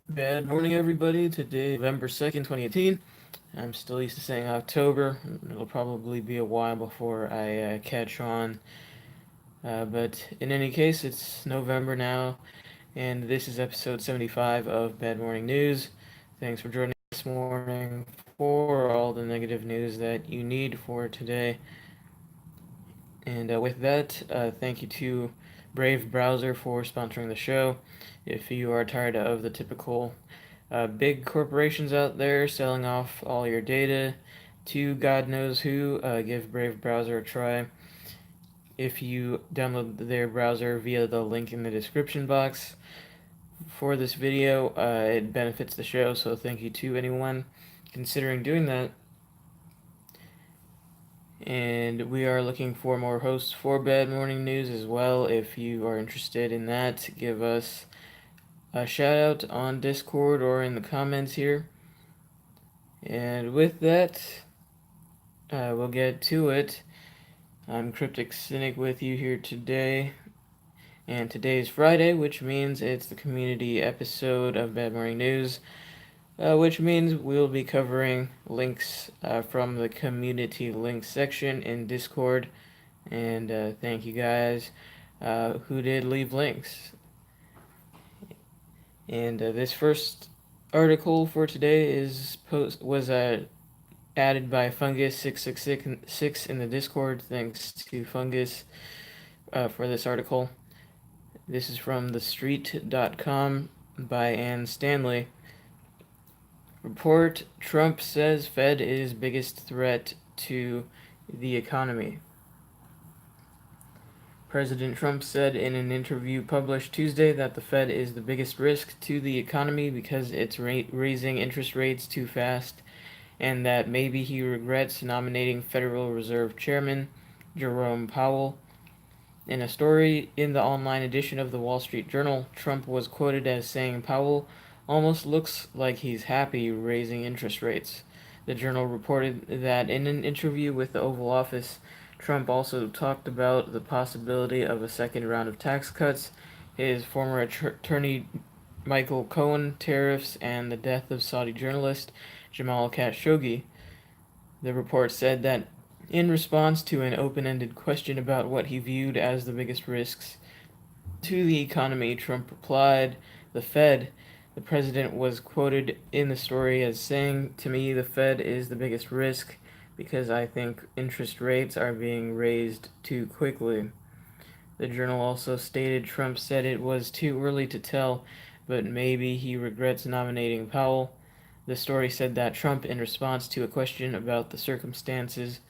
Bad morning, everybody. Today, November 2nd, 2018. I'm still used to saying October. It'll probably be a while before I catch on. But in any case, it's November now, and this is episode 75 of Bad Morning News. Thanks for joining this morning for all the negative news that you need for today. And with that, thank you to Brave Browser for sponsoring the show. If you are tired of the typical big corporations out there selling off all your data to God knows who, give Brave Browser a try. If you download their browser via the link in the description box for this video, it benefits the show, so thank you to anyone considering doing that. And we are looking for more hosts for Bad Morning News as well. If you are interested in that, give us a shout out on Discord or in the comments here. And with that, we'll get to it. I'm Cryptic Cynic with you here today. And today is Friday, which means it's the community episode of Bad Morning News, which means we'll be covering links from the community links section in Discord. And thank you guys who did leave links. And this first article for today was added by Fungus666 in the Discord. Thanks to Fungus for this article. This is from thestreet.com by Ann Stanley. Report: Trump says Fed is biggest threat to the economy. President Trump said in an interview published Tuesday that the Fed is the biggest risk to the economy because it's raising interest rates too fast, and that maybe he regrets nominating Federal Reserve Chairman Jerome Powell. In a story in the online edition of the Wall Street Journal, Trump was quoted as saying Powell almost looks like he's happy raising interest rates. The Journal reported that in an interview with the Oval Office, Trump also talked about the possibility of a second round of tax cuts, his former attorney Michael Cohen tariffs, and the death of Saudi journalist Jamal Khashoggi. The report said that in response to an open-ended question about what he viewed as the biggest risks to the economy, Trump replied, "The Fed." The president was quoted in the story as saying, "To me, the Fed is the biggest risk because I think interest rates are being raised too quickly." The Journal also stated Trump said it was too early to tell, but maybe he regrets nominating Powell. The story said that Trump, in response to a question about the circumstances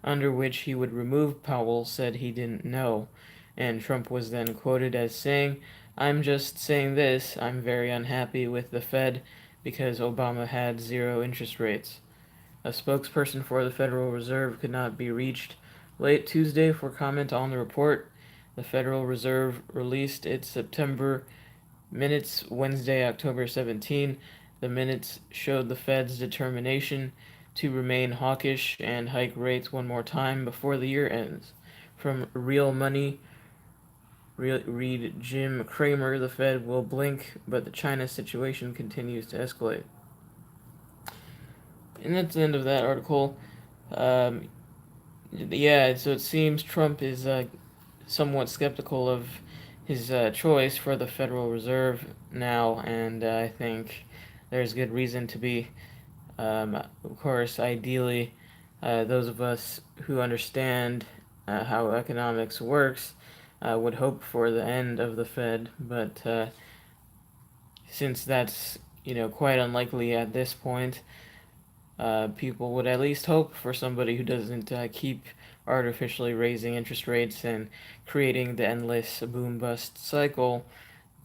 under which he would remove Powell, said he didn't know, and Trump was then quoted as saying, "I'm just saying this, I'm very unhappy with the Fed because Obama had zero interest rates." A spokesperson for the Federal Reserve could not be reached late Tuesday for comment on the report. The Federal Reserve released its September minutes Wednesday, October 17. The minutes showed the Fed's determination to remain hawkish and hike rates one more time before the year ends. From Real Money, read Jim Cramer, the Fed will blink, but the China situation continues to escalate. And that's the end of that article. Um, yeah, so it seems Trump is somewhat skeptical of his choice for the Federal Reserve now, and I think there's good reason to be. Of course, ideally, those of us who understand how economics works would hope for the end of the Fed, but since that's quite unlikely at this point, people would at least hope for somebody who doesn't keep artificially raising interest rates and creating the endless boom bust cycle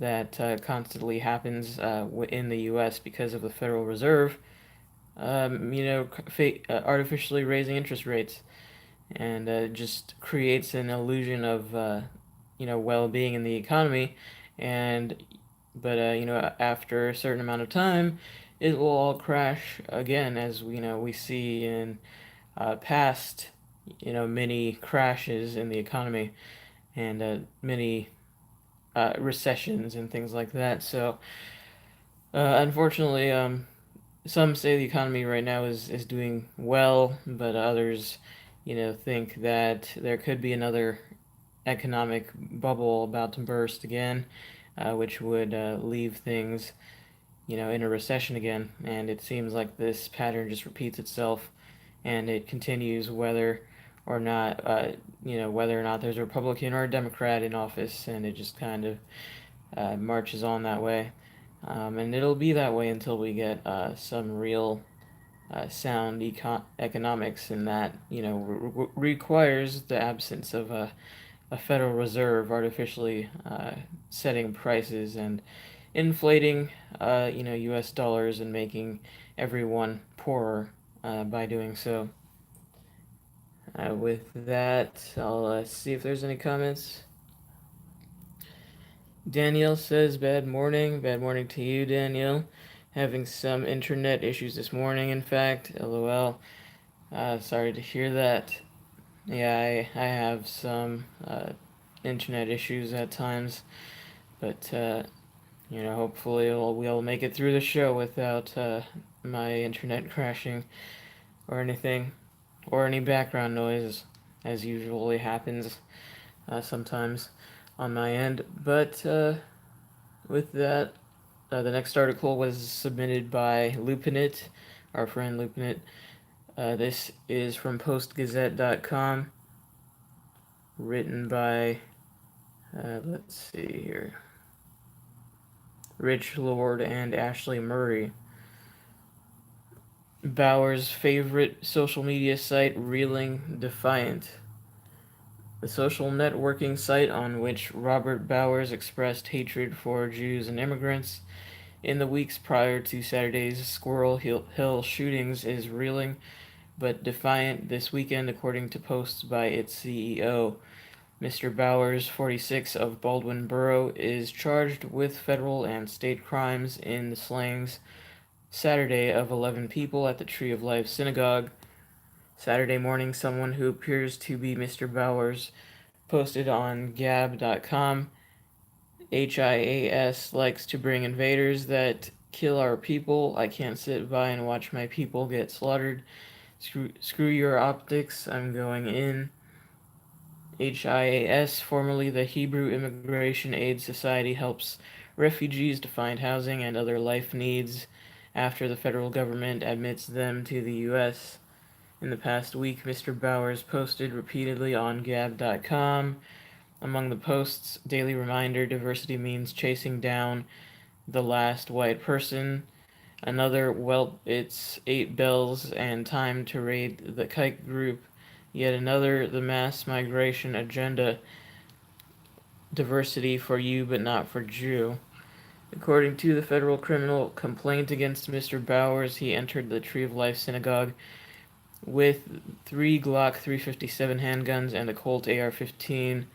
that constantly happens in the U.S. because of the Federal Reserve. Artificially raising interest rates, and just creates an illusion of well-being in the economy, and but after a certain amount of time, it will all crash again, as we see in past many crashes in the economy, and many recessions and things like that. So Unfortunately, some say the economy right now is doing well, but others, think that there could be another economic bubble about to burst again, which would leave things, in a recession again. And it seems like this pattern just repeats itself, and it continues whether or not there's a Republican or a Democrat in office, and it just kind of marches on that way. And it'll be that way until we get some real sound economics, and that requires the absence of a Federal Reserve artificially setting prices and inflating U.S. dollars and making everyone poorer by doing so. With that, I'll see if there's any comments. Danielle says, bad morning. Bad morning to you, Danielle. Having some internet issues this morning, in fact. LOL. Sorry to hear that. Yeah, I have some internet issues at times, but hopefully we'll make it through the show without my internet crashing or anything, or any background noise, as usually happens sometimes on my end. But with that, the next article was submitted by Lupinit, our friend Lupinit. This is from postgazette.com, written by, let's see here, Rich Lord and Ashley Murray. Bowers' favorite social media site reeling defiant. The social networking site on which Robert Bowers expressed hatred for Jews and immigrants in the weeks prior to Saturday's Squirrel Hill shootings is reeling but defiant this weekend, according to posts by its CEO. Mr. Bowers, 46, of Baldwin Borough, is charged with federal and state crimes in the slayings Saturday of 11 people at the Tree of Life Synagogue. Saturday morning, someone who appears to be Mr. Bowers posted on Gab.com, HIAS likes to bring invaders that kill our people. I can't sit by and watch my people get slaughtered. Screw your optics, I'm going in. HIAS, formerly the Hebrew Immigration Aid Society, helps refugees to find housing and other life needs after the federal government admits them to the U.S. In the past week, Mr. Bowers posted repeatedly on Gab.com. Among the posts, daily reminder, diversity means chasing down the last white person. Another, well, it's 8 bells and time to raid the kike group. Yet another, the mass migration agenda, diversity for you but not for Jew. According to the federal criminal complaint against Mr. Bowers, he entered the Tree of Life Synagogue with 3 Glock 357 handguns and a Colt AR-15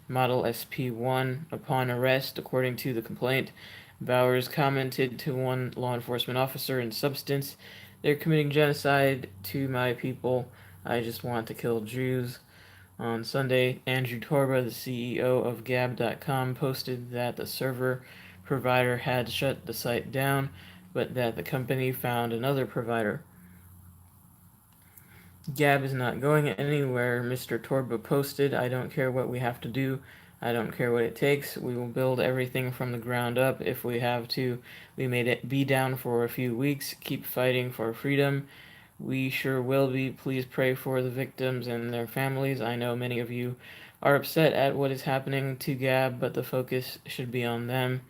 Model SP-1. Upon arrest, according to the complaint, Bowers commented to one law enforcement officer in substance, "They're committing genocide to my people. I just want to kill Jews." On Sunday, Andrew Torba, the CEO of Gab.com, posted that the server provider had shut the site down, but that the company found another provider. Gab is not going anywhere, Mr. Torba posted. I don't care what we have to do. I don't care what it takes. We will build everything from the ground up if we have to. We may be down for a few weeks. Keep fighting for freedom. We sure will be. Please pray for the victims and their families. I know many of you are upset at what is happening to Gab, but the focus should be on them.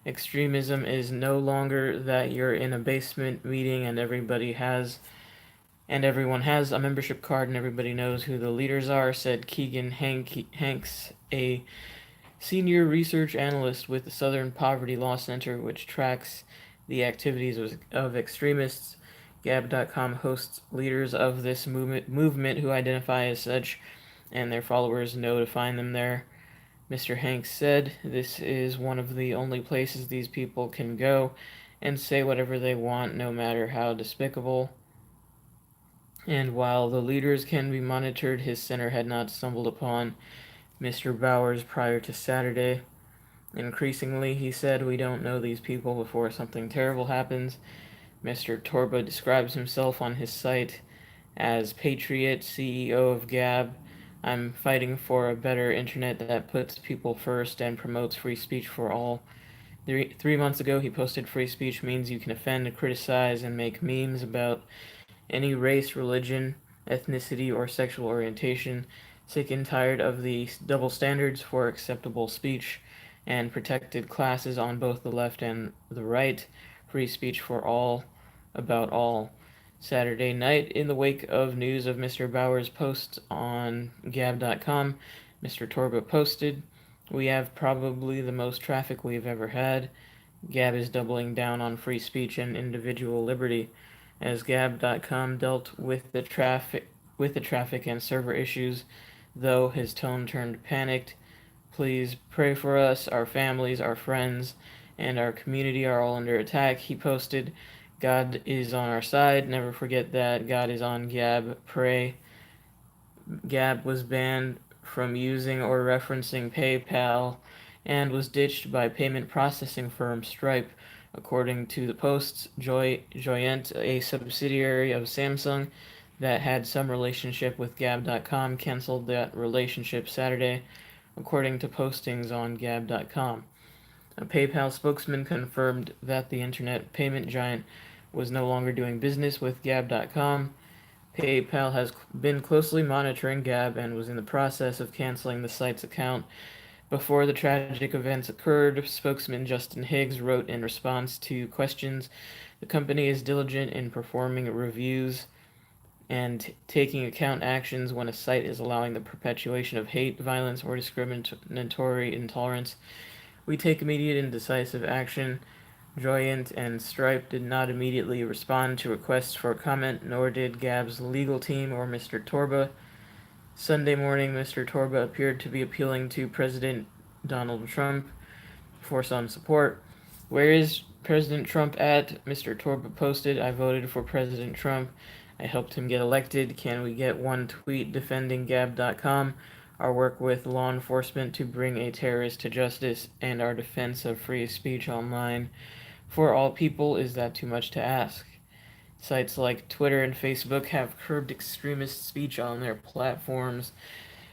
Extremism is no longer that you're in a basement meeting and everyone has a membership card and everybody knows who the leaders are, said Keegan Hanks, a senior research analyst with the Southern Poverty Law Center, which tracks the activities of extremists. Gab.com hosts leaders of this movement who identify as such, and their followers know to find them there. Mr. Hanks said, "This is one of the only places these people can go and say whatever they want, no matter how despicable." And while the leaders can be monitored, his center had not stumbled upon Mr. Bowers prior to Saturday. Increasingly, he said, we don't know these people before something terrible happens. Mr. Torba describes himself on his site as Patriot, CEO of Gab. I'm fighting for a better internet that puts people first and promotes free speech for all. 3 months ago, he posted free speech means you can offend, criticize, and make memes about any race, religion, ethnicity, or sexual orientation. Sick and tired of the double standards for acceptable speech and protected classes on both the left and the right. Free speech for all, about all. Saturday night, in the wake of news of Mr. Bauer's post on Gab.com, Mr. Torba posted, we have probably the most traffic we've ever had. Gab is doubling down on free speech and individual liberty. As Gab.com dealt with the traffic and server issues, though his tone turned panicked. Please pray for us, our families, our friends, and our community are all under attack. He posted, God is on our side. Never forget that. God is on Gab. Pray. Gab was banned from using or referencing PayPal and was ditched by payment processing firm Stripe. According to the posts, Joyent, a subsidiary of Samsung that had some relationship with Gab.com, canceled that relationship Saturday, according to postings on Gab.com. A PayPal spokesman confirmed that the internet payment giant was no longer doing business with Gab.com. PayPal has been closely monitoring Gab and was in the process of canceling the site's account. Before the tragic events occurred, spokesman Justin Higgs wrote in response to questions, the company is diligent in performing reviews and taking account actions when a site is allowing the perpetuation of hate, violence, or discriminatory intolerance. We take immediate and decisive action. Joyent and Stripe did not immediately respond to requests for comment, nor did Gab's legal team or Mr. Torba. Sunday morning, Mr. Torba appeared to be appealing to President Donald Trump for some support. Where is President Trump at? Mr. Torba posted, I voted for President Trump. I helped him get elected. Can we get one tweet defending Gab.com? Our work with law enforcement to bring a terrorist to justice, and our defense of free speech online for all people, is that too much to ask? Sites like Twitter and Facebook have curbed extremist speech on their platforms.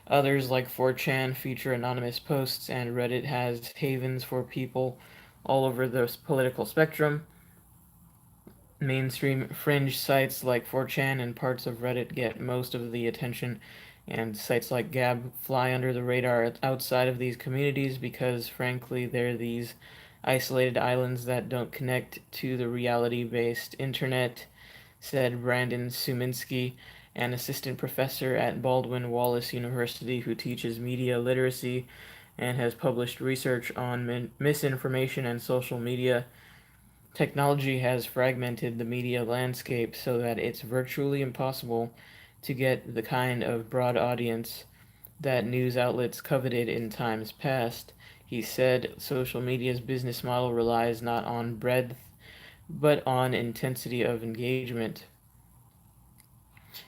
Others, like 4chan, feature anonymous posts, and Reddit has havens for people all over the political spectrum. Mainstream fringe sites like 4chan and parts of Reddit get most of the attention, and sites like Gab fly under the radar outside of these communities because, frankly, they're these isolated islands that don't connect to the reality-based internet, said Brandon Suminski, an assistant professor at Baldwin Wallace University who teaches media literacy and has published research on misinformation and social media. Technology has fragmented the media landscape so that it's virtually impossible to get the kind of broad audience that news outlets coveted in times past. He said social media's business model relies not on breadth, but on intensity of engagement.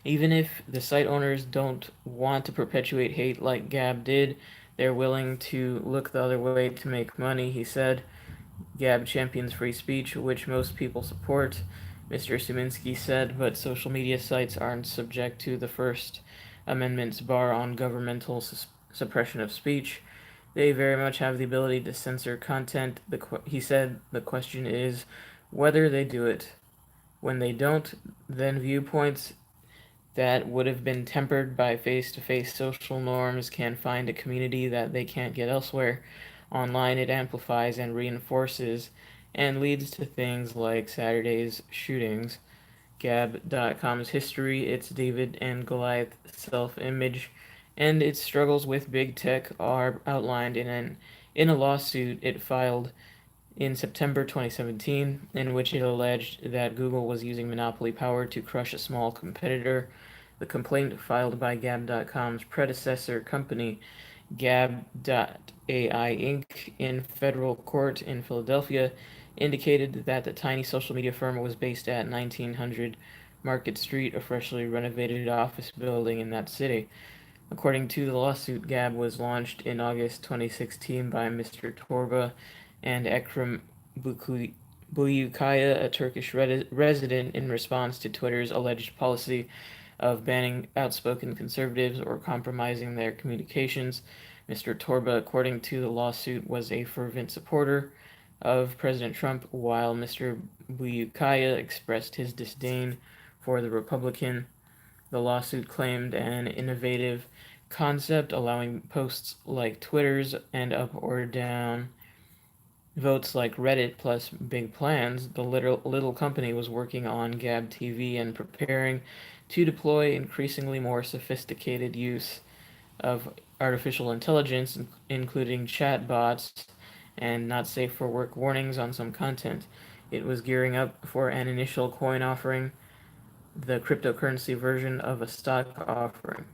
Even if the site owners don't want to perpetuate hate like Gab did, they're willing to look the other way to make money, he said. Gab champions free speech, which most people support, Mr. Suminski said, but social media sites aren't subject to the First Amendment's bar on governmental suppression of speech. They very much have the ability to censor content. He said the question is whether they do it. When they don't, then viewpoints that would have been tempered by face-to-face social norms can find a community that they can't get elsewhere. Online, it amplifies and reinforces and leads to things like Saturday's shootings. Gab.com's history, its David and Goliath self-image, and its struggles with big tech are outlined in a lawsuit it filed in September 2017, in which it alleged that Google was using monopoly power to crush a small competitor. The complaint filed by Gab.com's predecessor company, Gab.ai Inc., in federal court in Philadelphia, indicated that the tiny social media firm was based at 1900 Market Street, a freshly renovated office building in that city. According to the lawsuit, Gab was launched in August 2016 by Mr. Torba and Ekrem Buyukaya, a Turkish resident, in response to Twitter's alleged policy of banning outspoken conservatives or compromising their communications. Mr. Torba, according to the lawsuit, was a fervent supporter of President Trump, while Mr. Buyukaya expressed his disdain for the Republican. The lawsuit claimed an innovative concept allowing posts like Twitter's and up or down votes like Reddit plus big plans. The little company was working on Gab TV and preparing to deploy increasingly more sophisticated use of artificial intelligence, including chatbots and not safe for work warnings on some content. It was gearing up for an initial coin offering, the cryptocurrency version of a stock offering.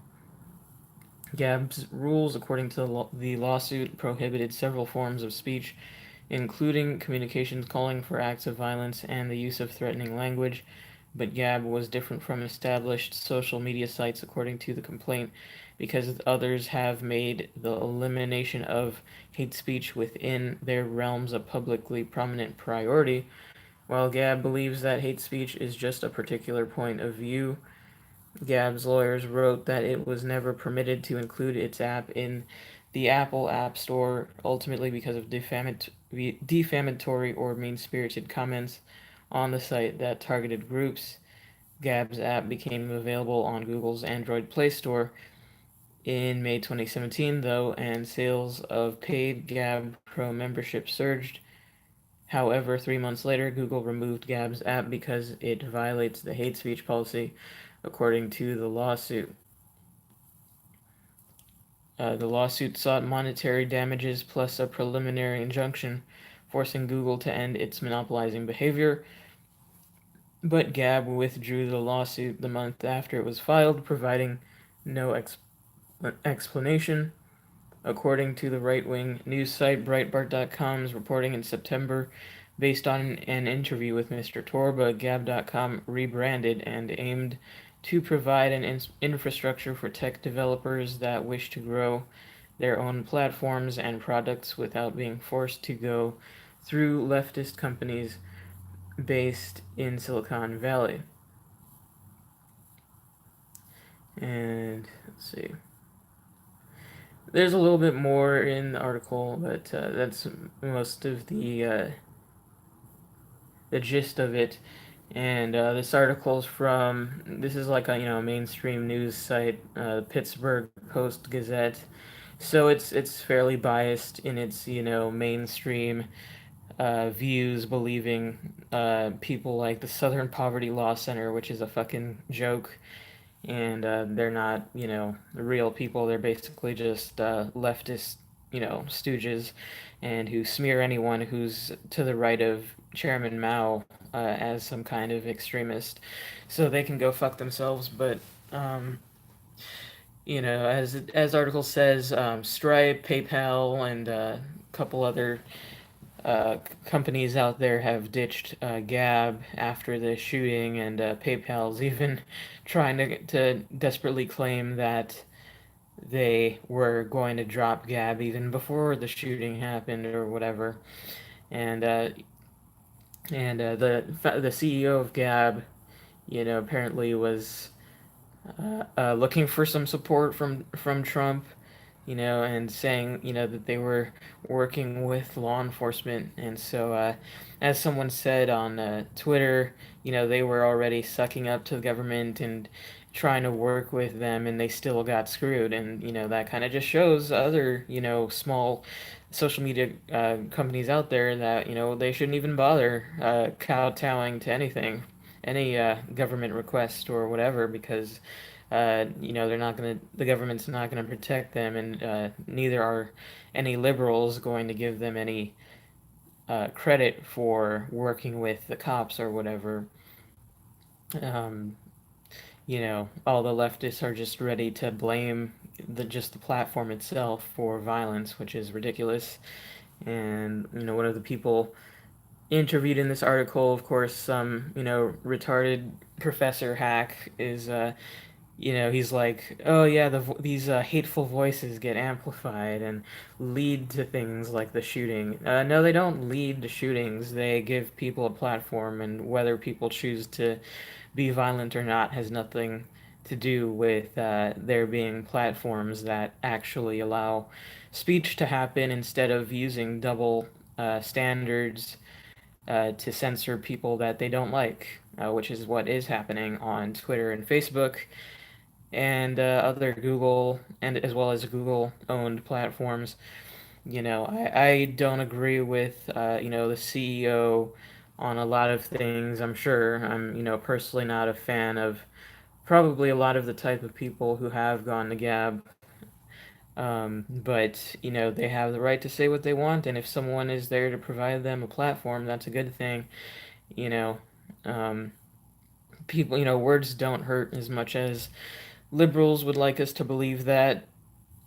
Gab's rules, according to the lawsuit, prohibited several forms of speech, including communications calling for acts of violence and the use of threatening language. But Gab was different from established social media sites, according to the complaint, because others have made the elimination of hate speech within their realms a publicly prominent priority. While Gab believes that hate speech is just a particular point of view, Gab's lawyers wrote that it was never permitted to include its app in the Apple App Store, ultimately because of defamatory or mean-spirited comments on the site that targeted groups. Gab's app became available on Google's Android Play Store in May 2017, though, and sales of paid Gab Pro membership surged. However, 3 months later, Google removed Gab's app because it violates the hate speech policy, according to the lawsuit. The lawsuit sought monetary damages plus a preliminary injunction, forcing Google to end its monopolizing behavior. But Gab withdrew the lawsuit the month after it was filed, providing no explanation. According to the right-wing news site Breitbart.com's reporting in September, based on an interview with Mr. Torba, Gab.com rebranded and aimed to provide an infrastructure for tech developers that wish to grow their own platforms and products without being forced to go through leftist companies based in Silicon Valley. And let's see. There's a little bit more in the article, but that's most of the gist of it. And this article's from, this is like a mainstream news site, Pittsburgh Post Gazette. So it's fairly biased in its mainstream views, believing people like the Southern Poverty Law Center, which is a fucking joke, and they're not real people. They're basically just leftist stooges, and who smear anyone who's to the right of Chairman Mao as some kind of extremist, so they can go fuck themselves. But as article says, Stripe, PayPal, and a couple other companies out there have ditched Gab after the shooting, and PayPal's even trying to desperately claim that they were going to drop Gab even before the shooting happened or whatever. And the CEO of Gab, apparently was looking for some support from Trump, and saying, that they were working with law enforcement. And so, as someone said on Twitter, they were already sucking up to the government and trying to work with them, and they still got screwed. And, that kind of just shows other, small social media companies out there that, they shouldn't even bother kowtowing to anything, any government request or whatever, because they're not going to, the government's not going to protect them, and neither are any liberals going to give them any credit for working with the cops or whatever. Um, all the leftists are just ready to blame the platform itself for violence, which is ridiculous. And one of the people interviewed in this article, of course, some retarded professor hack is he's like, oh yeah, these hateful voices get amplified and lead to things like the shooting. No, they don't lead to shootings. They give people a platform, and whether people choose to be violent or not has nothing to do with there being platforms that actually allow speech to happen instead of using double standards to censor people that they don't like, which is what is happening on Twitter and Facebook and other Google and as well as Google owned platforms. I don't agree with the CEO on a lot of things. I'm sure I'm personally not a fan of probably a lot of the type of people who have gone to Gab. But they have the right to say what they want, and if someone is there to provide them a platform, that's a good thing. You know, um, people, words don't hurt as much as liberals would like us to believe that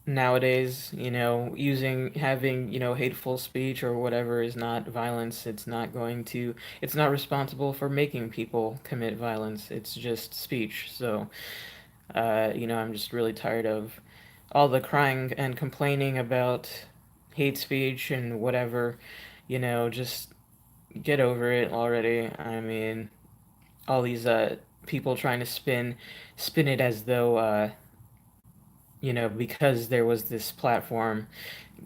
nowadays. Having hateful speech or whatever is not violence. It's not responsible for making people commit violence. It's just speech. So, I'm just really tired of all the crying and complaining about hate speech and whatever. Just get over it already. I mean, all these people trying to spin it as though because there was this platform,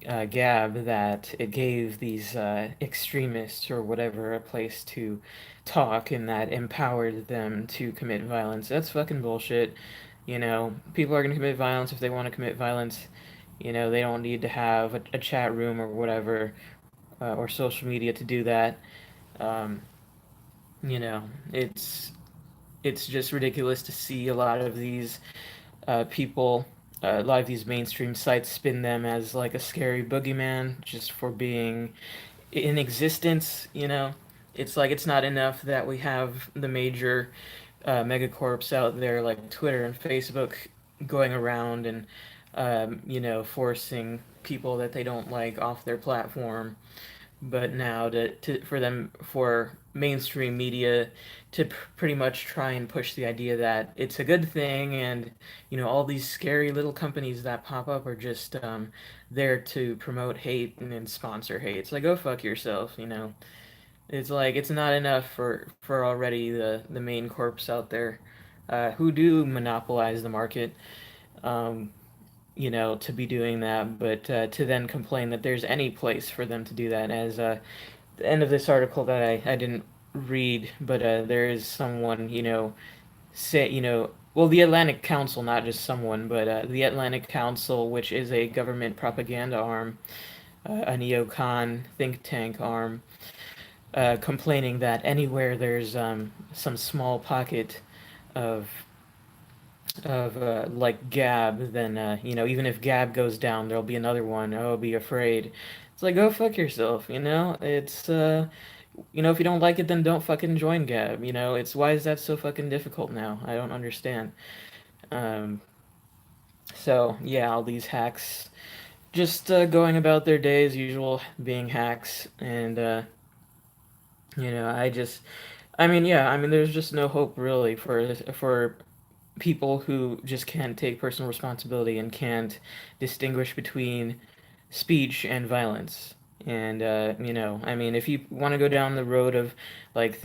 Gab, that it gave these extremists or whatever a place to talk and that empowered them to commit violence. That's fucking bullshit. People are going to commit violence if they want to commit violence. They don't need to have a chat room or whatever or social media to do that. Um, you know, it's it's just ridiculous to see a lot of these people, a lot of these mainstream sites spin them as like a scary boogeyman just for being in existence. It's like it's not enough that we have the major megacorps out there like Twitter and Facebook going around and forcing people that they don't like off their platform, but now for mainstream media to pretty much try and push the idea that it's a good thing, and all these scary little companies that pop up are just there to promote hate and sponsor hate. It's like, go fuck yourself. It's like it's not enough for already the main corps out there who do monopolize the market. Um, to be doing that, but to then complain that there's any place for them to do that. As the end of this article that I didn't read, but there is someone, well, the Atlantic Council, not just someone, but the Atlantic Council, which is a government propaganda arm, a neocon think tank arm, complaining that anywhere there's some small pocket of like Gab, then even if Gab goes down, there'll be another one. Oh, be afraid. It's like, go fuck yourself. It's if you don't like it, then don't fucking join Gab. It's why is that so fucking difficult now? I don't understand. Um, so yeah, all these hacks just going about their day as usual, being hacks, and I mean, yeah, I mean, there's just no hope really for people who just can't take personal responsibility and can't distinguish between speech and violence. And I mean, if you want to go down the road of like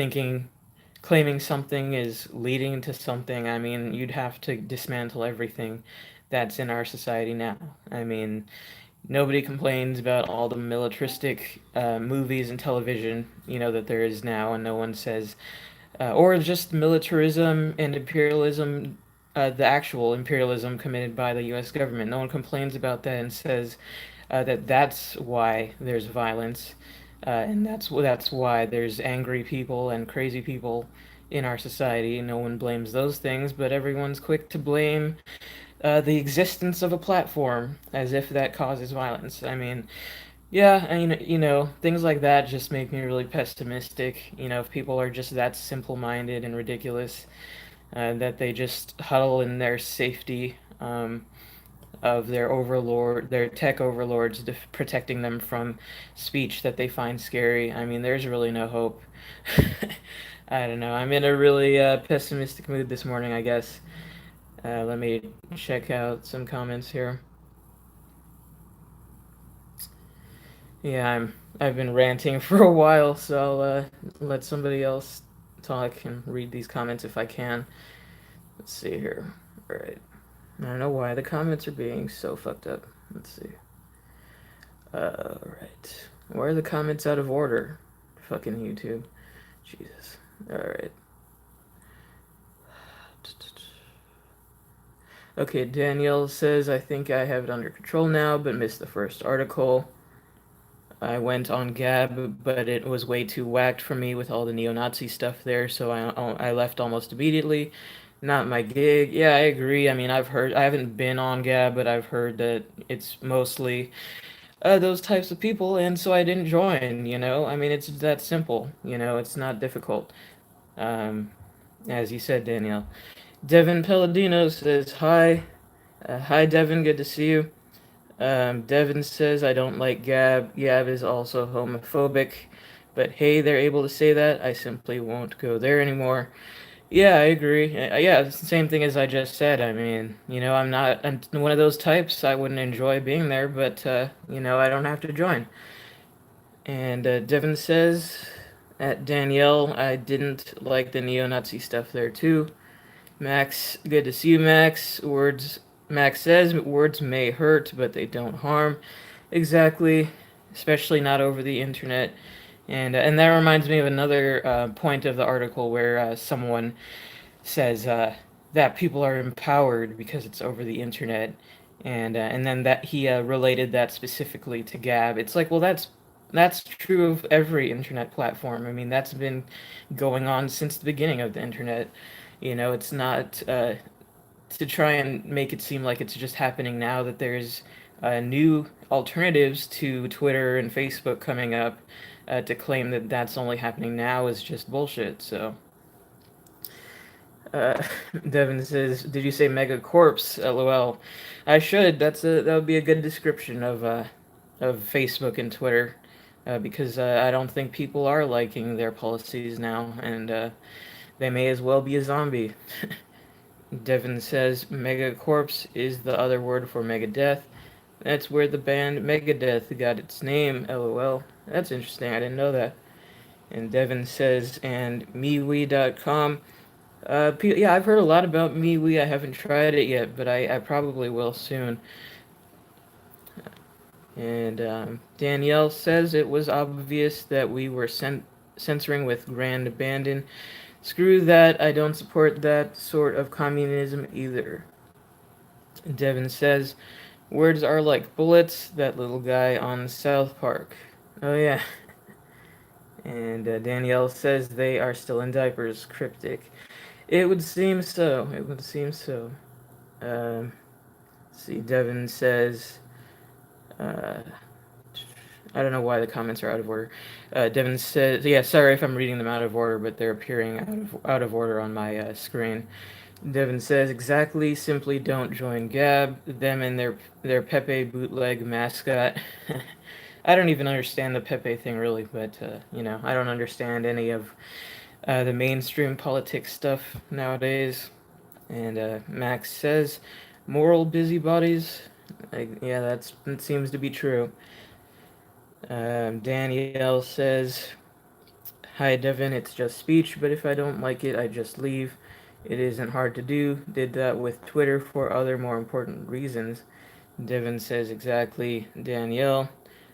claiming something is leading to something, I mean, you'd have to dismantle everything that's in our society now. I mean, nobody complains about all the militaristic movies and television, that there is now, and no one says or just militarism and imperialism, the actual imperialism committed by the U.S. government. No one complains about that and says that that's why there's violence, and that's why there's angry people and crazy people in our society. No one blames those things, but everyone's quick to blame the existence of a platform as if that causes violence. I mean, yeah, I mean, things like that just make me really pessimistic. If people are just that simple-minded and ridiculous, that they just huddle in their safety of their tech overlords, protecting them from speech that they find scary. I mean, there's really no hope. I don't know. I'm in a really pessimistic mood this morning, I guess. Let me check out some comments here. Yeah, I've been ranting for a while, so I'll let somebody else talk and read these comments if I can. Let's see here. All right. I don't know why the comments are being so fucked up. Let's see. Right. Why are the comments out of order? Fucking YouTube. Jesus. All right. Okay, Danielle says, I think I have it under control now, but missed the first article. I went on Gab, but it was way too whacked for me with all the neo-Nazi stuff there, so I left almost immediately. Not my gig. Yeah, I agree. I mean, I haven't been on Gab, but I've heard that it's mostly those types of people, and so I didn't join, you know? I mean, it's that simple, you know? It's not difficult. Um, as you said, Danielle. Devin Palladino says, hi. Hi, Devin, good to see you. Devin says, I don't like Gab. Gab is also homophobic. But hey, they're able to say that. I simply won't go there anymore. Yeah, I agree. Yeah, it's the same thing as I just said. I mean, you know, I'm one of those types. I wouldn't enjoy being there, but, you know, I don't have to join. And Devin says, at Danielle, I didn't like the neo-Nazi stuff there too. Max, good to see you, Max. Max says, words may hurt, but they don't harm. Exactly, especially not over the internet. And that reminds me of another point of the article where someone says that people are empowered because it's over the internet, and then that he related that specifically to Gab. It's like, well, that's true of every internet platform. I mean, that's been going on since the beginning of the internet. You know, it's not to try and make it seem like it's just happening now that there's new alternatives to Twitter and Facebook coming up. To claim that that's only happening now is just bullshit. So. Uh, Devin says, "Did you say mega corpse? LOL." I should. That would be a good description of Facebook and Twitter, because I don't think people are liking their policies now, and they may as well be a zombie. Devin says, "Mega corpse is the other word for Megadeth. That's where the band Megadeth got its name. LOL." That's interesting. I didn't know that. And Devin says, "And MeWe.com. Yeah, I've heard a lot about MeWe. I haven't tried it yet, but I probably will soon." And Danielle says it was obvious that we were censoring with grand abandon. Screw that. I don't support that sort of communism either. Devin says, words are like bullets. That little guy on South Park. Oh, yeah. And Danielle says they are still in diapers. Cryptic. It would seem so. It would seem so. Um, see, Devin says, uh, I don't know why the comments are out of order. Devin says, yeah, sorry if I'm reading them out of order, but they're appearing out of order on my screen. Devin says, exactly, simply don't join Gab, them and their Pepe bootleg mascot. I don't even understand the Pepe thing really, but, you know, I don't understand any of the mainstream politics stuff nowadays. And Max says, moral busybodies. Yeah, that seems to be true. Danielle says, hi Devin, it's just speech, but if I don't like it, I just leave. It isn't hard to do. Did that with Twitter for other more important reasons. Devin says, exactly, Danielle.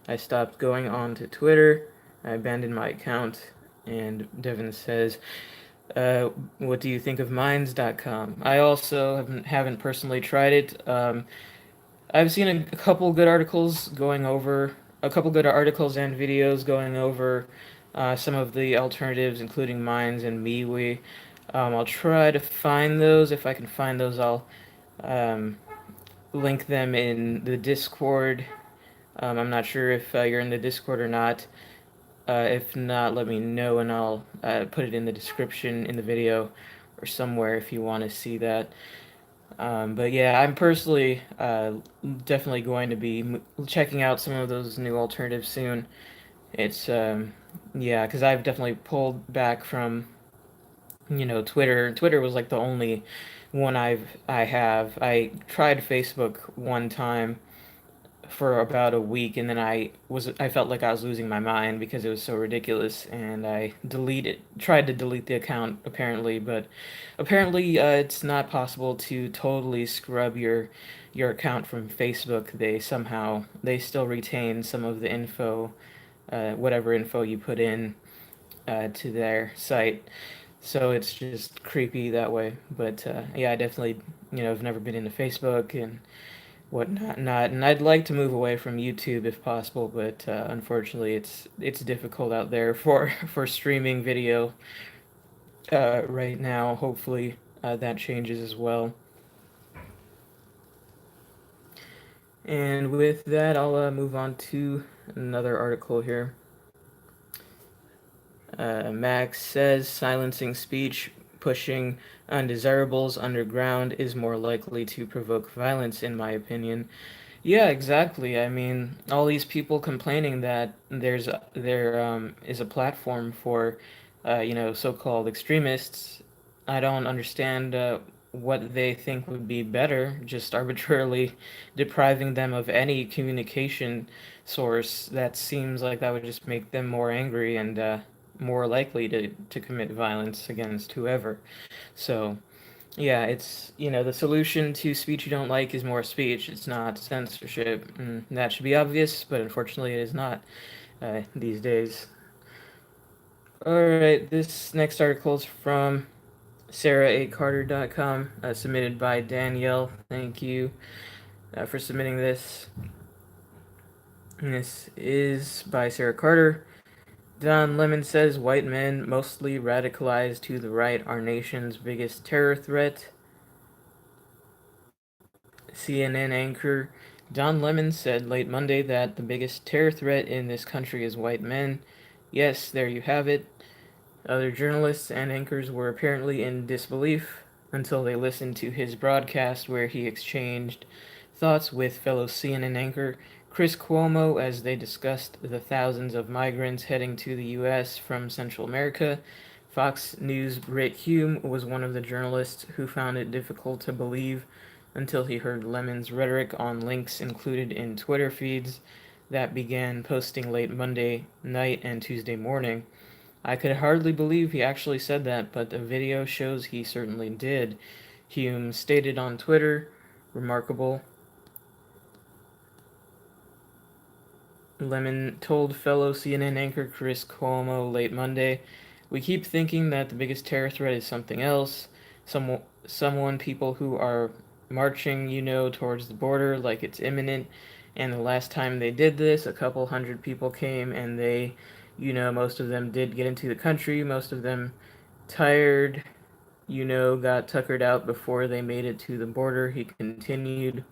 I stopped going on to Twitter. I abandoned my account. And Devin says, what do you think of Minds.com? I also haven't personally tried it. I've seen a couple good articles going over a couple good articles and videos going over some of the alternatives, including Minds and MeWe. I'll try to find those. If I can find those, I'll um, link them in the Discord. I'm not sure if you're in the Discord or not. If not, let me know and I'll put it in the description in the video or somewhere if you want to see that. But yeah, I'm personally definitely going to be checking out some of those new alternatives soon. It's yeah, because I've definitely pulled back from Twitter was like the only one I have. I tried Facebook one time for about a week, and then I felt like I was losing my mind because it was so ridiculous, and I tried to delete the account apparently, but apparently it's not possible to totally scrub your account from Facebook. They still retain some of the info, whatever info you put in to their site. So it's just creepy that way. But yeah, I definitely, have never been into Facebook and whatnot. And I'd like to move away from YouTube if possible, but unfortunately, it's difficult out there for for streaming video right now. Hopefully, that changes as well. And with that, I'll move on to another article here. Max says silencing speech, pushing undesirables underground is more likely to provoke violence, in my opinion. Yeah, exactly. I mean, all these people complaining that there is a platform for, so-called extremists. I don't understand what they think would be better, just arbitrarily depriving them of any communication source. That seems like that would just make them more angry and more likely to commit violence against whoever. So. Yeah, the solution to speech you don't like is more speech. It's not censorship. And that should be obvious, but unfortunately it is not these days. All right, this next article is from sarah8carter.com, submitted by Danielle. Thank you for submitting this. And this is by Sarah Carter. Don Lemon says white men, mostly radicalized to the right, are nation's biggest terror threat. CNN anchor Don Lemon said late Monday that the biggest terror threat in this country is white men. Yes, there you have it. Other journalists and anchors were apparently in disbelief until they listened to his broadcast where he exchanged thoughts with fellow CNN anchor Chris Cuomo as they discussed the thousands of migrants heading to the U.S. from Central America. Fox News' Brit Hume was one of the journalists who found it difficult to believe until he heard Lemon's rhetoric on links included in Twitter feeds that began posting late Monday night and Tuesday morning. I could hardly believe he actually said that, but the video shows he certainly did. Hume stated on Twitter, remarkable. Lemon told fellow CNN anchor Chris Cuomo late Monday, "We keep thinking that the biggest terror threat is something else. Someone, people who are marching, towards the border like it's imminent. And the last time they did this, a couple hundred people came and they, most of them did get into the country. Most of them tired, got tuckered out before they made it to the border." He continued.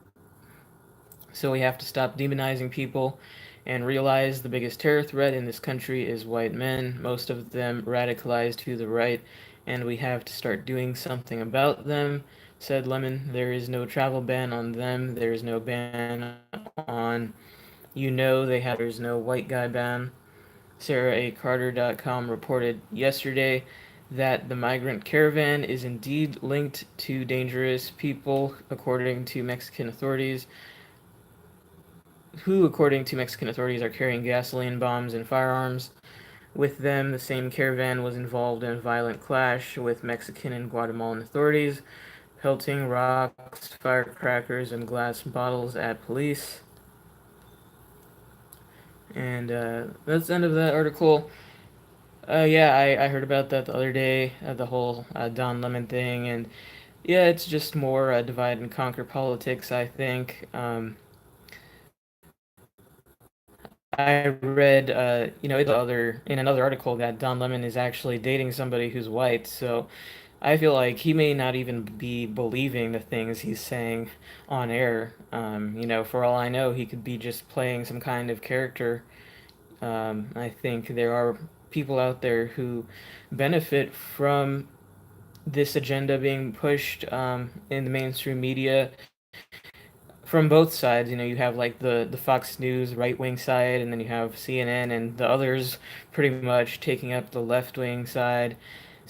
So we have to stop demonizing people and realize the biggest terror threat in this country is white men, most of them radicalized to the right, and we have to start doing something about them, said Lemon. There is no travel ban on them. There is no ban on, there's no white guy ban. Sarah8carter.com reported yesterday that the migrant caravan is indeed linked to dangerous people, according to Mexican authorities, are carrying gasoline bombs and firearms. With them, the same caravan was involved in a violent clash with Mexican and Guatemalan authorities, pelting rocks, firecrackers, and glass bottles at police. And that's the end of that article. Yeah, I heard about that the other day, the whole Don Lemon thing, and yeah, it's just more divide and conquer politics, I think. I read, in another article that Don Lemon is actually dating somebody who's white, so I feel like he may not even be believing the things he's saying on air. For all I know, he could be just playing some kind of character. I think there are people out there who benefit from this agenda being pushed in the mainstream media from both sides. You have like the Fox News right wing side, and then you have CNN and the others pretty much taking up the left wing side.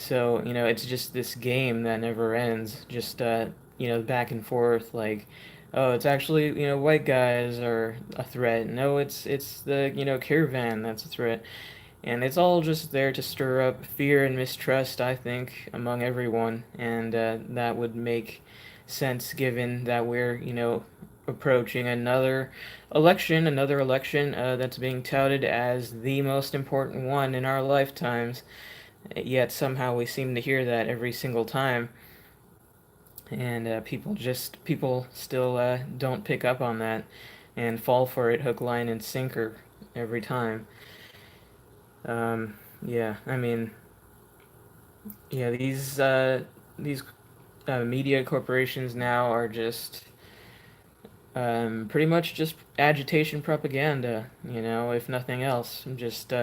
So, it's just this game that never ends, just, back and forth, like, oh, it's actually, white guys are a threat. No, it's the, caravan that's a threat. And it's all just there to stir up fear and mistrust, I think, among everyone. And that would make sense given that we're, approaching another election that's being touted as the most important one in our lifetimes. Yet somehow we seem to hear that every single time. And people still don't pick up on that and fall for it hook, line, and sinker every time. Yeah, I mean, yeah, these media corporations now are just pretty much just agitation propaganda, if nothing else. Just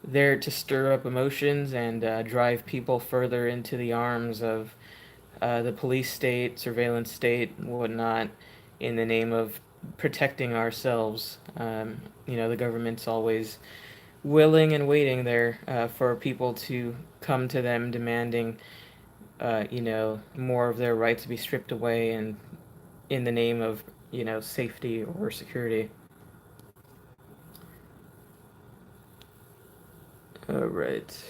there to stir up emotions and drive people further into the arms of the police state, surveillance state, whatnot, in the name of protecting ourselves. The government's always willing and waiting there for people to come to them demanding, more of their rights to be stripped away and in the name of, safety or security. All right.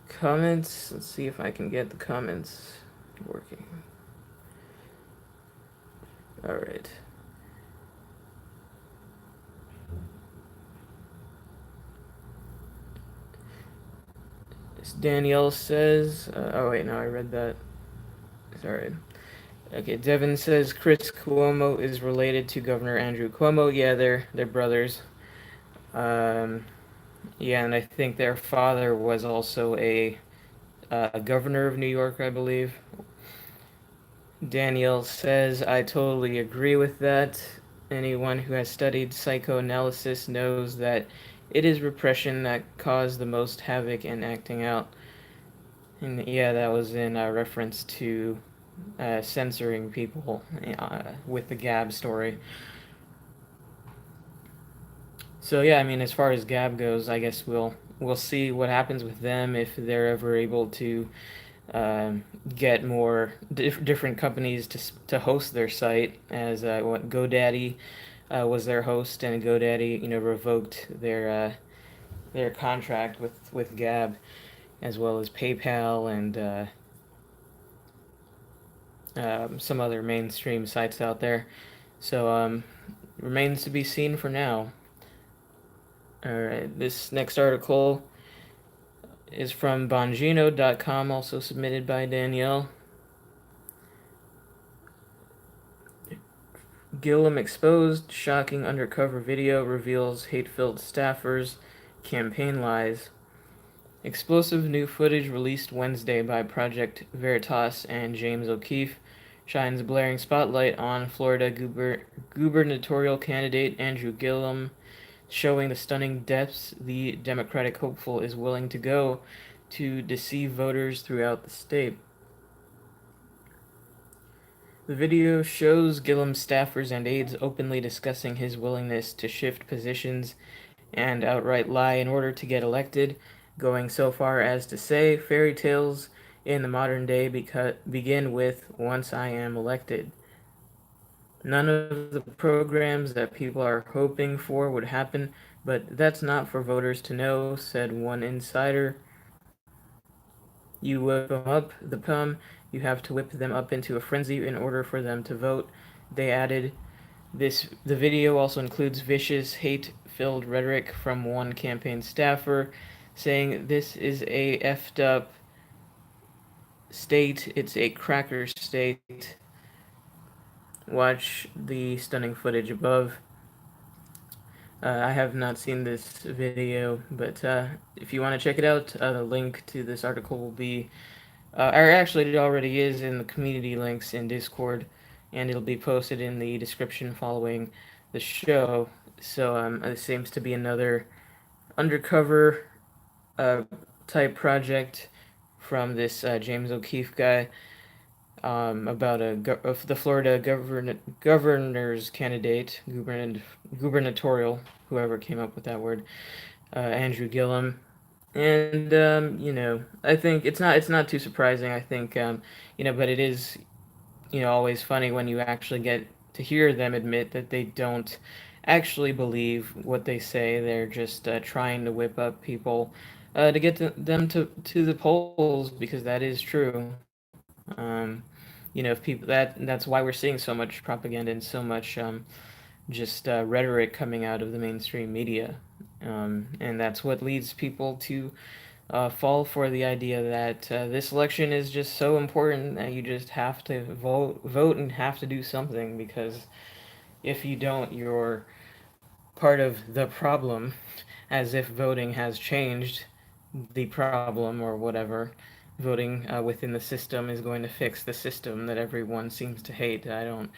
Comments. Let's see if I can get the comments working. All right. Danielle says, oh wait, no, I read that. Sorry. Okay, Devin says Chris Cuomo is related to Governor Andrew Cuomo. Yeah, they're brothers. Um, yeah, and I think their father was also a governor of New York, I believe. Danielle says, I totally agree with that. Anyone who has studied psychoanalysis knows that it is repression that caused the most havoc in acting out. And yeah, that was in reference to censoring people with the Gab story. So yeah, I mean, as far as Gab goes, I guess we'll see what happens with them if they're ever able to get more different companies to host their site. As what GoDaddy was their host, and GoDaddy, revoked their contract with Gab, as well as PayPal and some other mainstream sites out there. So remains to be seen for now. All right, this next article is from Bongino.com, also submitted by Danielle. Gillum exposed, shocking undercover video reveals hate-filled staffers, campaign lies. Explosive new footage released Wednesday by Project Veritas and James O'Keefe shines a blaring spotlight on Florida gubernatorial candidate Andrew Gillum, showing the stunning depths the Democratic hopeful is willing to go to deceive voters throughout the state. The video shows Gillum's staffers and aides openly discussing his willingness to shift positions and outright lie in order to get elected, going so far as to say fairy tales in the modern day begin with "once I am elected." None of the programs that people are hoping for would happen, but that's not for voters to know, said one insider. You whip them up, you have to whip them up into a frenzy in order for them to vote, they added. The video also includes vicious, hate-filled rhetoric from one campaign staffer, saying this is a effed up state, it's a cracker state. Watch the stunning footage above. I have not seen this video, but if you want to check it out, the link to this article will be, or actually it already is in the community links in Discord, and it'll be posted in the description following the show. So it seems to be another undercover uh, type project from this James O'Keefe guy about the Florida governor's candidate, gubernatorial, whoever came up with that word, Andrew Gillum. And I think it's not too surprising. I think but it is always funny when you actually get to hear them admit that they don't actually believe what they say. They're just trying to whip up people to get them to the polls because that is true. Um, if people that's why we're seeing so much propaganda and so much just rhetoric coming out of the mainstream media, and that's what leads people to fall for the idea that this election is just so important that you just have to vote, and have to do something because if you don't, you're part of the problem, as if voting has changed the problem or whatever. Voting within the system is going to fix the system that everyone seems to hate. I don't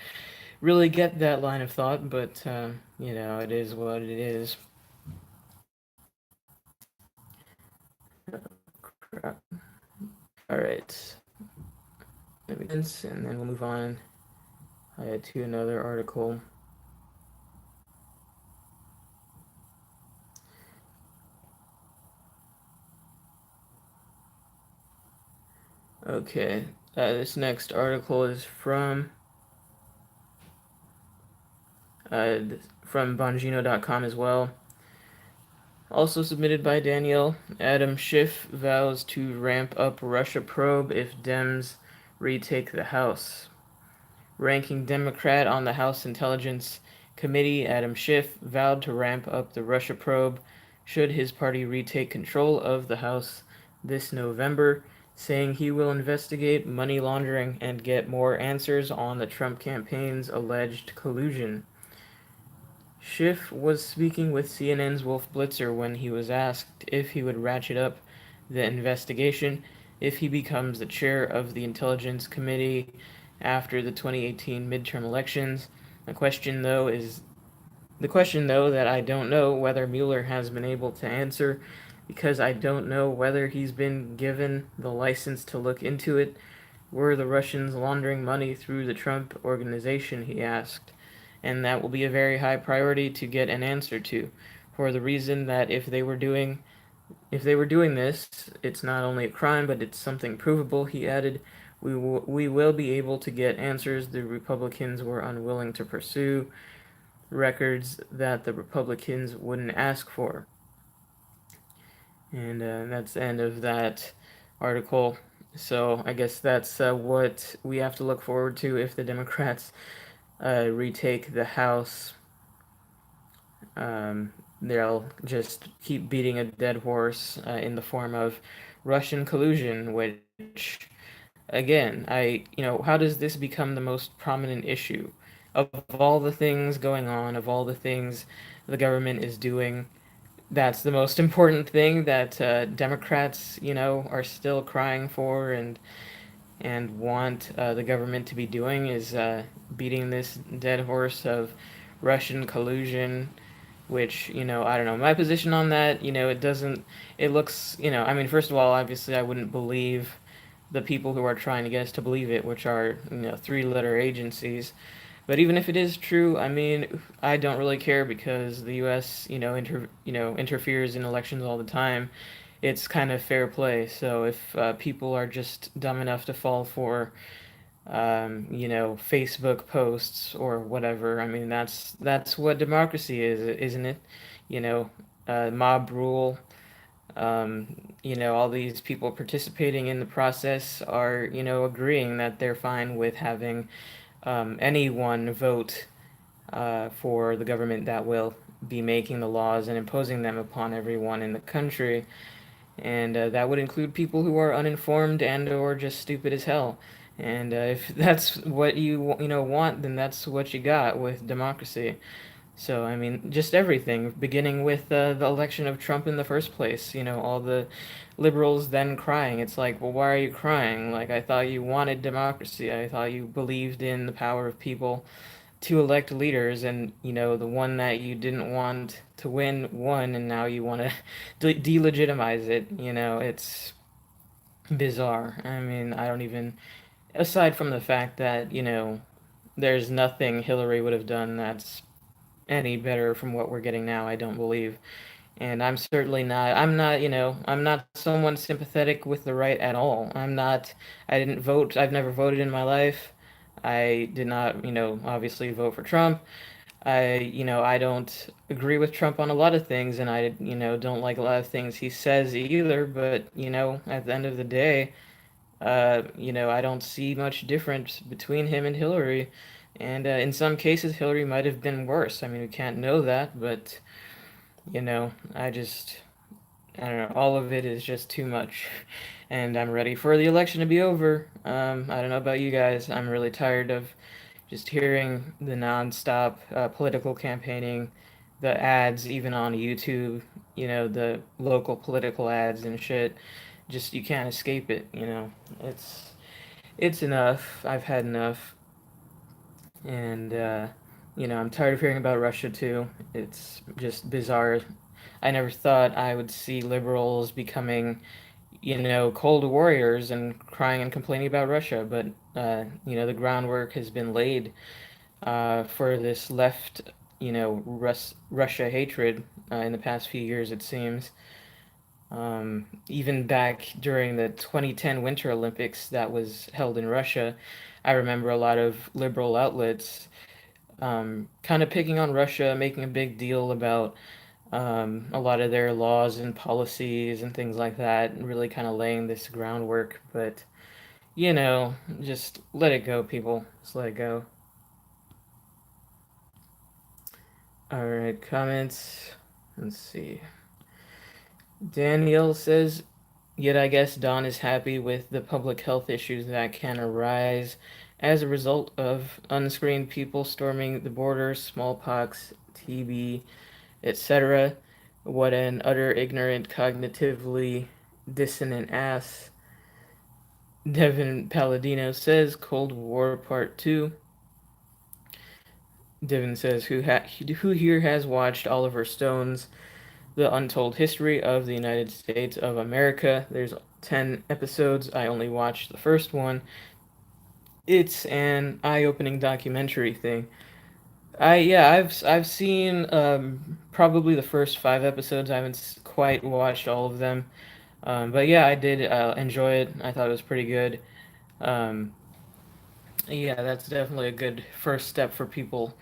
really get that line of thought, but it is what it is. Crap. All right, and then we'll move on to another article. Okay, this next article is uh, from Bongino.com as well. Also submitted by Danielle. Adam Schiff vows to ramp up Russia probe if Dems retake the House. Ranking Democrat on the House Intelligence Committee, Adam Schiff vowed to ramp up the Russia probe should his party retake control of the House this November, saying he will investigate money laundering and get more answers on the Trump campaign's alleged collusion. Schiff was speaking with CNN's Wolf Blitzer when he was asked if he would ratchet up the investigation if he becomes the chair of the Intelligence Committee after the 2018 midterm elections. The question, though, that I don't know whether Mueller has been able to answer because I don't know whether he's been given the license to look into it. Were the Russians laundering money through the Trump organization, he asked. And that will be a very high priority to get an answer to, for the reason that if they were doing this, it's not only a crime, but it's something provable, he added. We will be able to get answers the Republicans were unwilling to pursue, records that the Republicans wouldn't ask for. And that's the end of that article. So I guess that's what we have to look forward to if the Democrats retake the House. They'll just keep beating a dead horse in the form of Russian collusion, which, again, how does this become the most prominent issue? Of all the things going on, of all the things the government is doing, that's the most important thing that Democrats, are still crying for and want the government to be doing is beating this dead horse of Russian collusion, which, I don't know. My position on that, it looks, I mean, first of all, obviously, I wouldn't believe the people who are trying to get us to believe it, which are, three-letter agencies. But even if it is true, I mean, I don't really care because the U.S., interferes in elections all the time. It's kind of fair play. So if people are just dumb enough to fall for, Facebook posts or whatever, I mean, that's what democracy is, isn't it? Mob rule. All these people participating in the process are, agreeing that they're fine with having anyone vote for the government that will be making the laws and imposing them upon everyone in the country, and that would include people who are uninformed and or just stupid as hell. And if that's what you want, then that's what you got with democracy. So I mean, just everything, beginning with the election of Trump in the first place. All the liberals then crying. It's like, well, why are you crying? Like, I thought you wanted democracy. I thought you believed in the power of people to elect leaders, and the one that you didn't want to win won, and now you want to delegitimize it. It's bizarre. I mean, I don't even. Aside from the fact that there's nothing Hillary would have done that's any better from what we're getting now. I don't believe. And I'm not someone sympathetic with the right at all. I didn't vote, I've never voted in my life. I did not, obviously vote for Trump. I don't agree with Trump on a lot of things, and I, don't like a lot of things he says either, but, at the end of the day, I don't see much difference between him and Hillary. And in some cases, Hillary might have been worse. I mean, we can't know that, but, I don't know, all of it is just too much. And I'm ready for the election to be over. I don't know about you guys. I'm really tired of just hearing the nonstop political campaigning, the ads, even on YouTube, the local political ads and shit. Just you can't escape it. It's it's enough. I've had enough, and I'm tired of hearing about Russia too. It's just bizarre. I never thought I would see liberals becoming, cold warriors and crying and complaining about Russia, but the groundwork has been laid for this left, Russia hatred in the past few years, it seems. Even back during the 2010 Winter Olympics that was held in Russia, I remember a lot of liberal outlets kind of picking on Russia, making a big deal about a lot of their laws and policies and things like that, and really kind of laying this groundwork. But, just let it go, people. Just let it go. All right, comments. Let's see. Danielle says, yet I guess Don is happy with the public health issues that can arise as a result of unscreened people storming the border, smallpox, TB, etc. What an utter ignorant, cognitively dissonant ass. Devin Palladino says, Cold War Part 2. Devin says, who here has watched Oliver Stone's The Untold History of the United States of America? There's 10 episodes. I only watched the first one. It's an eye-opening documentary thing. I've seen probably the first 5 episodes. I haven't quite watched all of them. But yeah, I did enjoy it. I thought it was pretty good. Um, yeah, that's definitely a good first step for people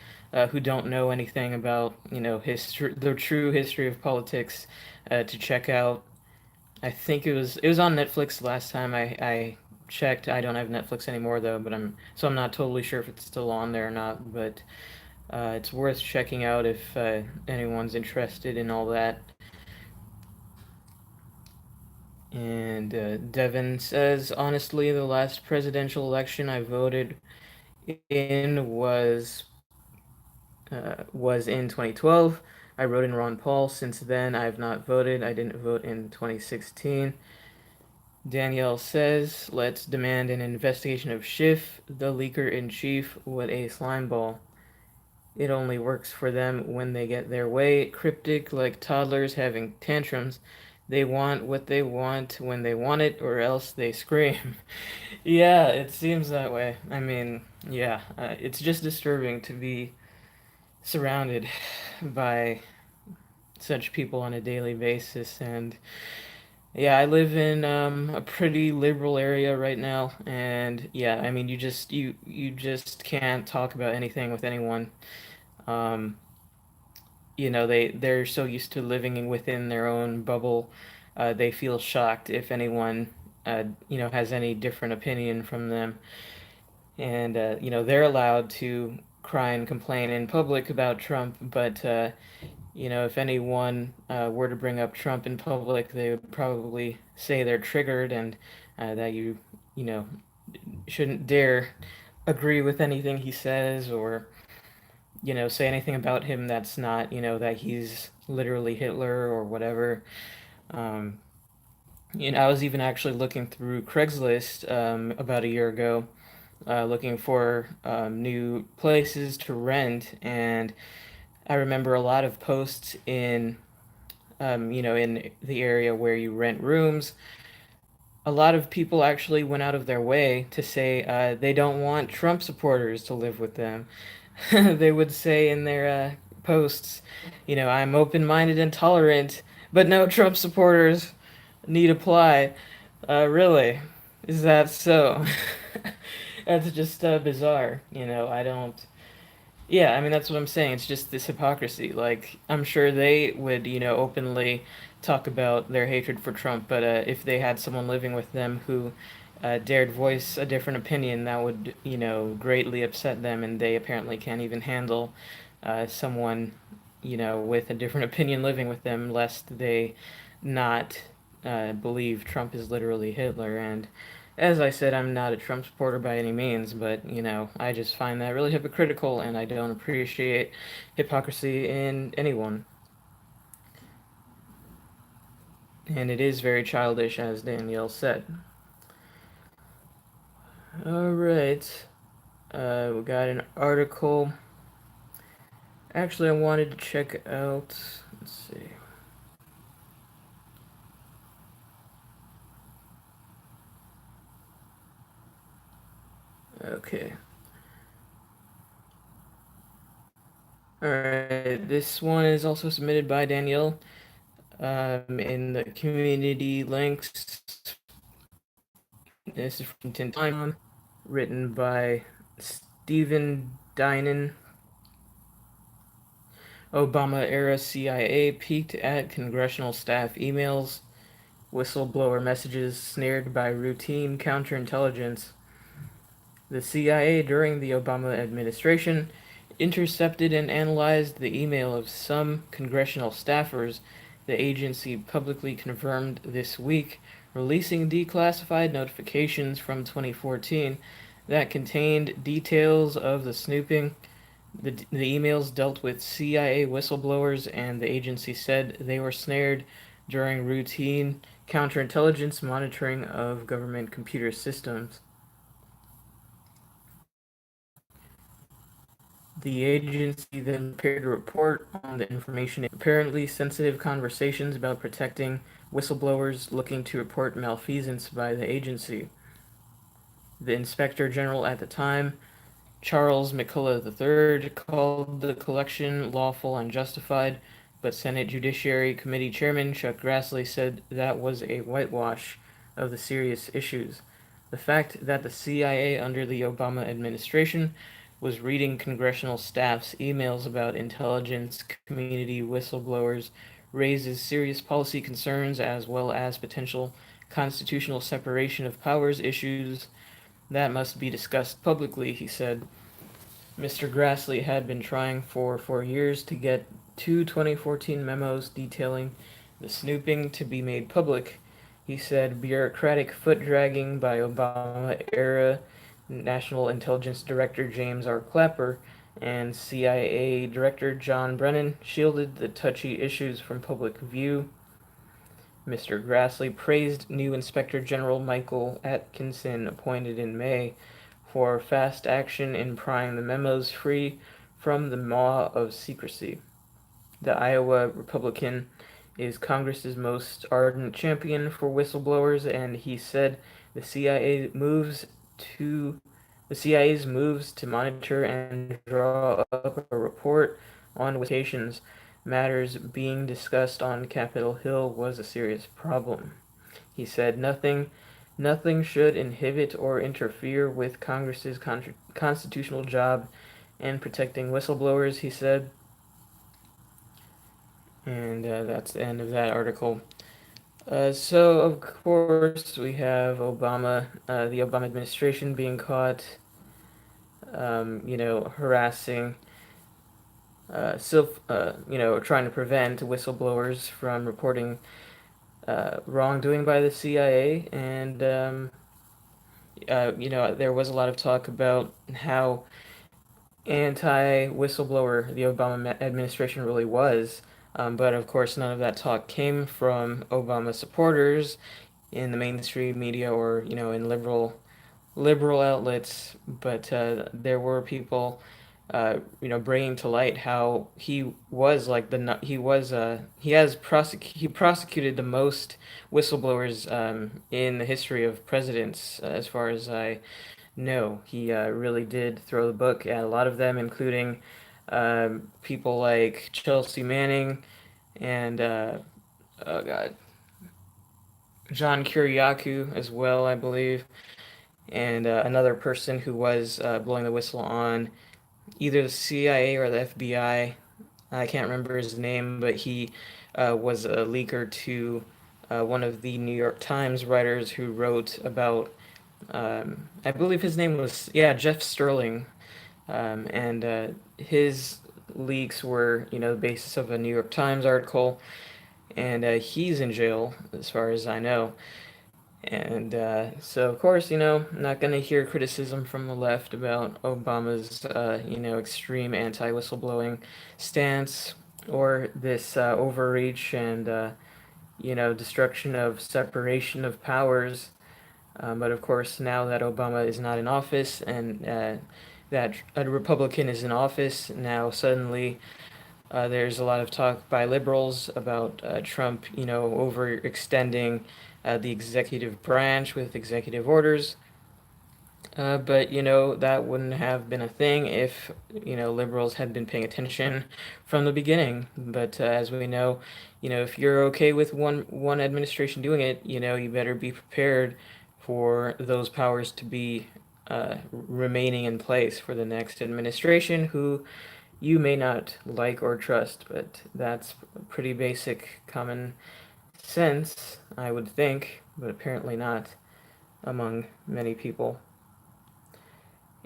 who don't know anything about, history, the true history of politics, to check out. I think it was on Netflix last time I checked. I don't have Netflix anymore though, but I'm not totally sure if it's still on there or not. But it's worth checking out if anyone's interested in all that. And Devin says, honestly, the last presidential election I voted in was in 2012. I wrote in Ron Paul. Since then, I have not voted. I didn't vote in 2016. Danielle says, let's demand an investigation of Schiff, the leaker in chief. What a slimeball. It only works for them when they get their way. Cryptic, like toddlers having tantrums. They want what they want when they want it, or else they scream. Yeah, it seems that way. I mean, yeah, it's just disturbing to be surrounded by such people on a daily basis. And yeah, I live in a pretty liberal area right now, and yeah, I mean, you just can't talk about anything with anyone. Um, they're so used to living within their own bubble, they feel shocked if anyone has any different opinion from them, and they're allowed to cry and complain in public about Trump, but if anyone were to bring up Trump in public, they would probably say they're triggered and that you know shouldn't dare agree with anything he says, or say anything about him that's not, that he's literally Hitler or whatever. Um, I was even actually looking through Craigslist about a year ago, looking for new places to rent, and I remember a lot of posts in the area where you rent rooms. A lot of people actually went out of their way to say they don't want Trump supporters to live with them. They would say in their posts, I'm open-minded and tolerant, but no Trump supporters need apply. Really? Is that so? That's just bizarre. I don't. Yeah, I mean, that's what I'm saying. It's just this hypocrisy. Like, I'm sure they would, openly talk about their hatred for Trump, but if they had someone living with them who dared voice a different opinion, that would, greatly upset them, and they apparently can't even handle someone, with a different opinion living with them, lest they not believe Trump is literally Hitler. And as I said, I'm not a Trump supporter by any means, but I just find that really hypocritical, and I don't appreciate hypocrisy in anyone. And it is very childish, as Danielle said. All right, we got an article. Actually, I wanted to check out. Let's see. Okay. All right. This one is also submitted by Danielle. In the community links. This is from Tin Time, written by Stephen Dinan. Obama-era CIA peeked at congressional staff emails, whistleblower messages snared by routine counterintelligence. The CIA during the Obama administration intercepted and analyzed the email of some congressional staffers, the agency publicly confirmed this week, releasing declassified notifications from 2014 that contained details of the snooping. The emails dealt with CIA whistleblowers, and the agency said they were snared during routine counterintelligence monitoring of government computer systems. The agency then prepared a report on the information. Apparently sensitive conversations about protecting whistleblowers looking to report malfeasance by the agency. The Inspector General at the time, Charles McCullough III, called the collection lawful and justified, but Senate Judiciary Committee Chairman Chuck Grassley said that was a whitewash of the serious issues. The fact that the CIA under the Obama administration was reading congressional staff's emails about intelligence community whistleblowers raises serious policy concerns as well as potential constitutional separation of powers issues that must be discussed publicly, he said. Mr. Grassley had been trying for 4 years to get two 2014 memos detailing the snooping to be made public. He said bureaucratic foot-dragging by Obama-era National Intelligence Director James R. Clapper and CIA Director John Brennan shielded the touchy issues from public view. Mr. Grassley praised new Inspector General Michael Atkinson, appointed in May, for fast action in prying the memos free from the maw of secrecy. The Iowa Republican is Congress's most ardent champion for whistleblowers, and he said the CIA's moves to monitor and draw up a report on whistleblowers matters being discussed on Capitol Hill was a serious problem. He said nothing should inhibit or interfere with Congress's constitutional job in protecting whistleblowers, he said. And that's the end of that article. So, of course, we have the Obama administration being caught, harassing, trying to prevent whistleblowers from reporting wrongdoing by the CIA. And, there was a lot of talk about how anti-whistleblower the Obama administration really was. But of course, none of that talk came from Obama supporters in the mainstream media or in liberal outlets. But there were people, bringing to light how he was like he prosecuted the most whistleblowers in the history of presidents, as far as I know. He really did throw the book at a lot of them, including People like Chelsea Manning and oh god, John Kiriakou as well, I believe, and another person who was blowing the whistle on either the CIA or the FBI. I can't remember his name, but he was a leaker to one of the New York Times writers who wrote about, I believe his name was, yeah, Jeff Sterling. And his leaks were, the basis of a New York Times article, and he's in jail, as far as I know. And so, of course, I'm not going to hear criticism from the left about Obama's, extreme anti-whistleblowing stance or this overreach and, destruction of separation of powers. But of course, now that Obama is not in office and that a Republican is in office, now suddenly there's a lot of talk by liberals about Trump, overextending the executive branch with executive orders. But that wouldn't have been a thing if liberals had been paying attention from the beginning. But as we know, if you're okay with one administration doing it, you better be prepared for those powers to be remaining in place for the next administration, who you may not like or trust. But that's pretty basic common sense, I would think, but apparently not among many people.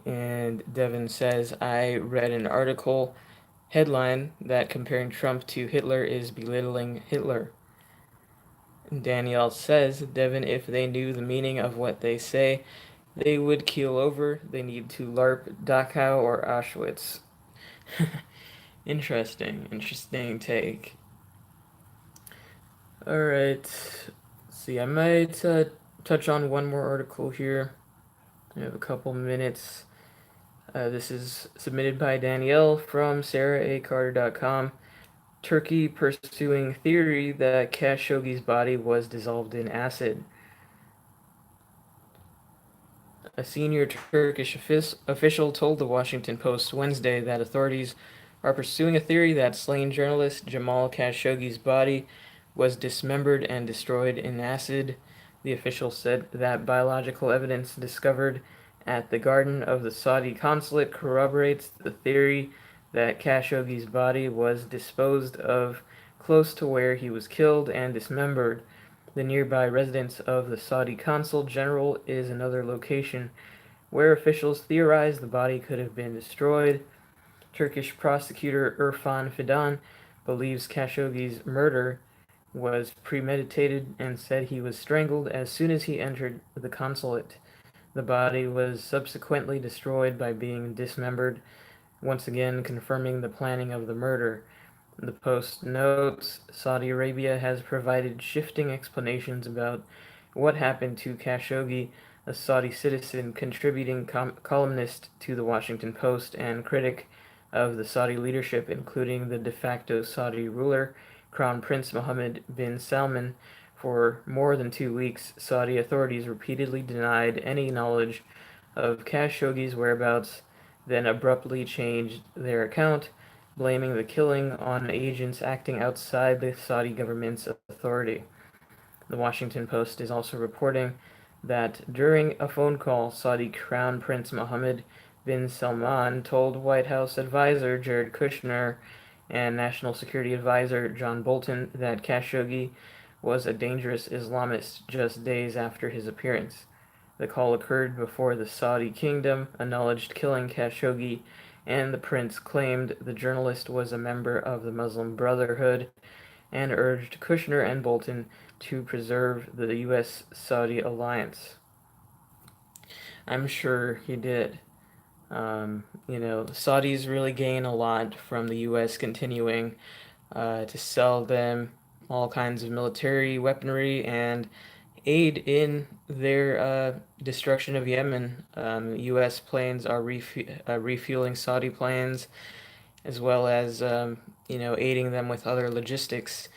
And Devin says, I read an article headline that comparing Trump to Hitler is belittling Hitler. And Danielle says, Devin, if they knew the meaning of what they say, they would keel over. They need to LARP Dachau or Auschwitz. Interesting take. Alright, let's see, I might touch on one more article here. I have a couple minutes. This is submitted by Danielle from SarahACarter.com. Turkey pursuing theory that Khashoggi's body was dissolved in acid. A senior Turkish official told the Washington Post Wednesday that authorities are pursuing a theory that slain journalist Jamal Khashoggi's body was dismembered and destroyed in acid. The official said that biological evidence discovered at the garden of the Saudi consulate corroborates the theory that Khashoggi's body was disposed of close to where he was killed and dismembered. The nearby residence of the Saudi consul general is another location where officials theorize the body could have been destroyed. Turkish prosecutor Irfan Fidan believes Khashoggi's murder was premeditated and said he was strangled as soon as he entered the consulate. The body was subsequently destroyed by being dismembered, once again confirming the planning of the murder. The Post notes Saudi Arabia has provided shifting explanations about what happened to Khashoggi, a Saudi citizen, contributing columnist to the Washington Post and critic of the Saudi leadership, including the de facto Saudi ruler, Crown Prince Mohammed bin Salman. For more than 2 weeks, Saudi authorities repeatedly denied any knowledge of Khashoggi's whereabouts, then abruptly changed their account, blaming the killing on agents acting outside the Saudi government's authority. The Washington Post is also reporting that during a phone call, Saudi Crown Prince Mohammed bin Salman told White House advisor Jared Kushner and National Security Advisor John Bolton that Khashoggi was a dangerous Islamist just days after his appearance. The call occurred before the Saudi kingdom acknowledged killing Khashoggi, and the prince claimed the journalist was a member of the Muslim Brotherhood and urged Kushner and Bolton to preserve the U.S.-Saudi alliance. I'm sure he did. The Saudis really gain a lot from the U.S. continuing to sell them all kinds of military weaponry and aid in their destruction of Yemen. U.S. planes are refueling Saudi planes, as well as aiding them with other logistics.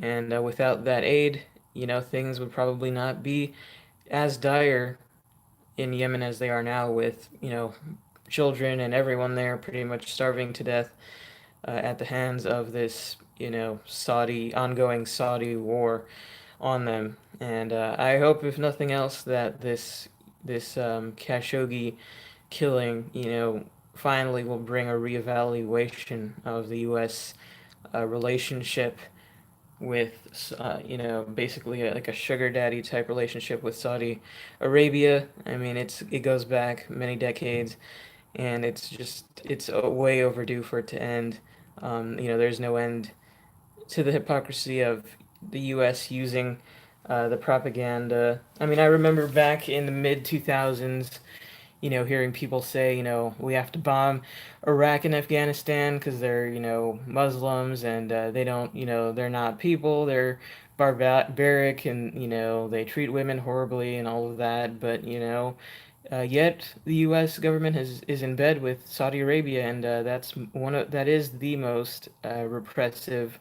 And without that aid, things would probably not be as dire in Yemen as they are now, with children and everyone there pretty much starving to death at the hands of this, ongoing Saudi war on them. And I hope, if nothing else, that this Khashoggi killing, finally will bring a reevaluation of the U.S. Relationship with, basically like a sugar daddy type relationship with Saudi Arabia. I mean, it goes back many decades, and it's way overdue for it to end. There's no end to the hypocrisy of the U.S. using the propaganda. I mean, I remember back in the mid 2000s, hearing people say, we have to bomb Iraq and Afghanistan because they're, Muslims and they don't, they're not people, they're barbaric and, they treat women horribly and all of that. But, yet the U.S. government is in bed with Saudi Arabia, and that is the most repressive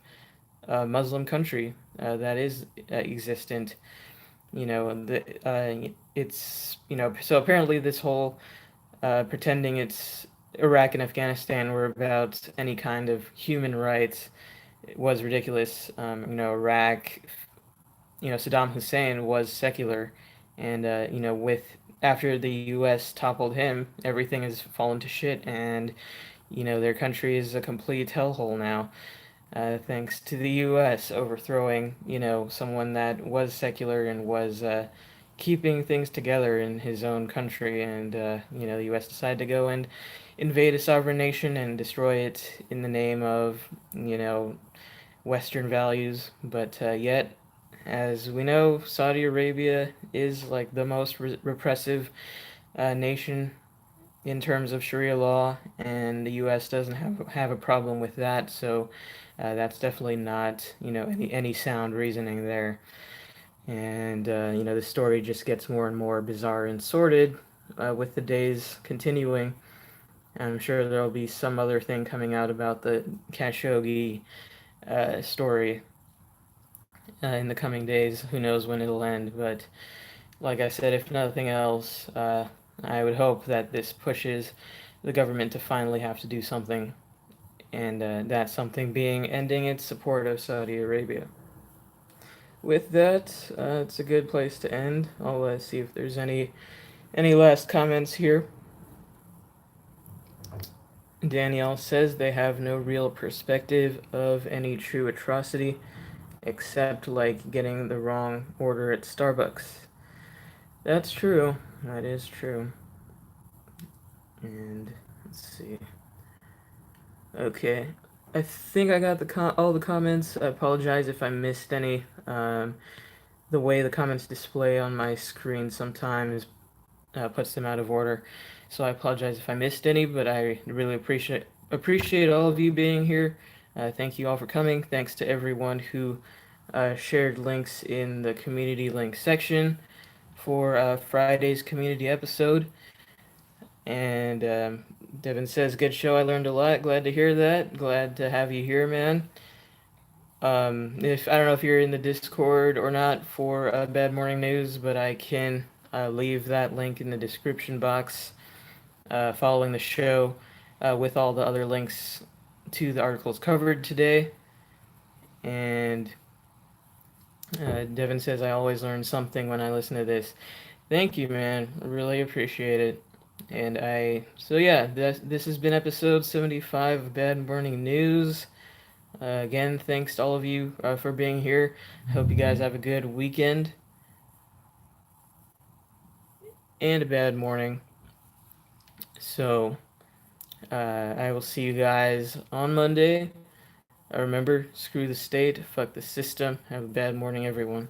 Muslim country that is existent. So apparently this whole pretending it's Iraq and Afghanistan were about any kind of human rights was ridiculous. Iraq, Saddam Hussein was secular, and with after the U.S. toppled him, everything has fallen to shit, and their country is a complete hellhole now. Thanks to the U.S. overthrowing, someone that was secular and was keeping things together in his own country, and the U.S. decided to go and invade a sovereign nation and destroy it in the name of, Western values. But yet, as we know, Saudi Arabia is like the most repressive nation in terms of Sharia law, and the U.S. doesn't have a problem with that. So that's definitely not, any sound reasoning there. And the story just gets more and more bizarre and sordid with the days continuing. I'm sure there'll be some other thing coming out about the Khashoggi story in the coming days. Who knows when it'll end? But like I said, if nothing else, I would hope that this pushes the government to finally have to do something, and that something being ending its support of Saudi Arabia. With that, it's a good place to end. I'll see if there's any last comments here. Danielle says they have no real perspective of any true atrocity, except like getting the wrong order at Starbucks. That's true. That is true. And let's see. Okay, I think I got all the comments. I apologize if I missed any. The way the comments display on my screen sometimes puts them out of order, so I apologize if I missed any. But I really appreciate all of you being here. Thank you all for coming. Thanks to everyone who shared links in the community link section for Friday's community episode. And Devin says, good show. I learned a lot. Glad to hear that. Glad to have you here, man. If I don't know if you're in the Discord or not for Bad Morning News, but I can leave that link in the description box following the show with all the other links to the articles covered today. And Devin says, I always learn something when I listen to this. Thank you, man. Really appreciate it. And this has been episode 75 of Bad Morning News. Again, thanks to all of you for being here. Hope you guys have a good weekend and a bad morning. So, I will see you guys on Monday. Remember, screw the state, fuck the system. Have a bad morning, everyone.